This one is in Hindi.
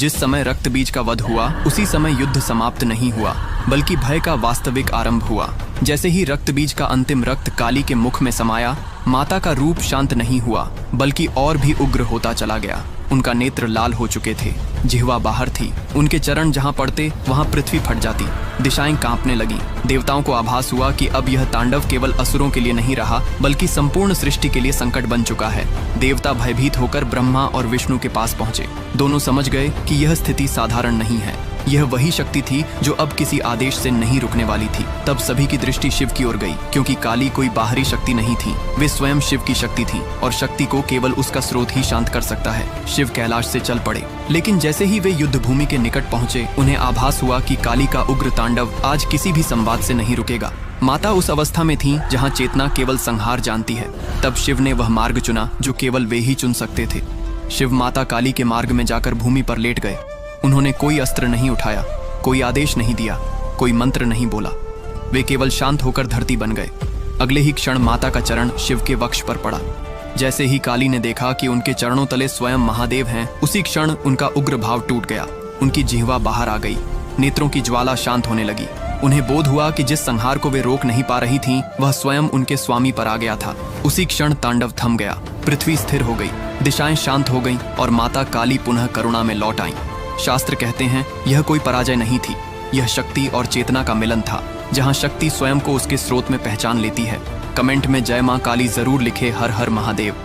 जिस समय रक्त बीज का वध हुआ उसी समय युद्ध समाप्त नहीं हुआ, बल्कि भय का वास्तविक आरंभ हुआ। जैसे ही रक्त बीज का अंतिम रक्त काली के मुख में समाया, माता का रूप शांत नहीं हुआ बल्कि और भी उग्र होता चला गया। उनका नेत्र लाल हो चुके थे, जिह्वा बाहर थी, उनके चरण जहां पड़ते वहां पृथ्वी फट जाती, दिशाएं कांपने लगी। देवताओं को आभास हुआ कि अब यह तांडव केवल असुरों के लिए नहीं रहा बल्कि संपूर्ण सृष्टि के लिए संकट बन चुका है। देवता भयभीत होकर ब्रह्मा और विष्णु के पास पहुंचे। दोनों समझ गए कि यह स्थिति साधारण नहीं है, यह वही शक्ति थी जो अब किसी आदेश से नहीं रुकने वाली थी। तब सभी की दृष्टि शिव की ओर गई, क्योंकि काली कोई बाहरी शक्ति नहीं थी, वे स्वयं शिव की शक्ति थी और शक्ति को केवल उसका स्रोत ही शांत कर सकता है। शिव कैलाश से चल पड़े, लेकिन जैसे ही वे युद्ध भूमि के निकट पहुंचे, उन्हें आभास हुआ कि काली का उग्र तांडव आज किसी भी संवाद से नहीं रुकेगा। माता उस अवस्था में थी जहाँ चेतना केवल संहार जानती है। तब शिव ने वह मार्ग चुना जो केवल वे ही चुन सकते थे। शिव माता काली के मार्ग में जाकर भूमि पर लेट गए। उन्होंने कोई अस्त्र नहीं उठाया, कोई आदेश नहीं दिया, कोई मंत्र नहीं बोला। वे केवल शांत होकर धरती बन गए। अगले ही क्षण माता का चरण शिव के वक्ष पर पड़ा। जैसे ही काली ने देखा कि उनके चरणों तले स्वयं महादेव हैं, उसी क्षण उनका उग्र भाव टूट गया। उनकी जिह्वा बाहर आ गई, नेत्रों की ज्वाला शांत होने लगी। उन्हें बोध हुआ कि जिस संहार को वे रोक नहीं पा रही थीं, वह स्वयं उनके स्वामी पर आ गया था। उसी क्षण तांडव थम गया, पृथ्वी स्थिर हो गई, दिशाएं शांत हो गईं और माता काली पुनः करुणा में लौट आईं। शास्त्र कहते हैं यह कोई पराजय नहीं थी, यह शक्ति और चेतना का मिलन था, जहां शक्ति स्वयं को उसके स्रोत में पहचान लेती है। कमेंट में जय मां काली जरूर लिखे। हर हर महादेव।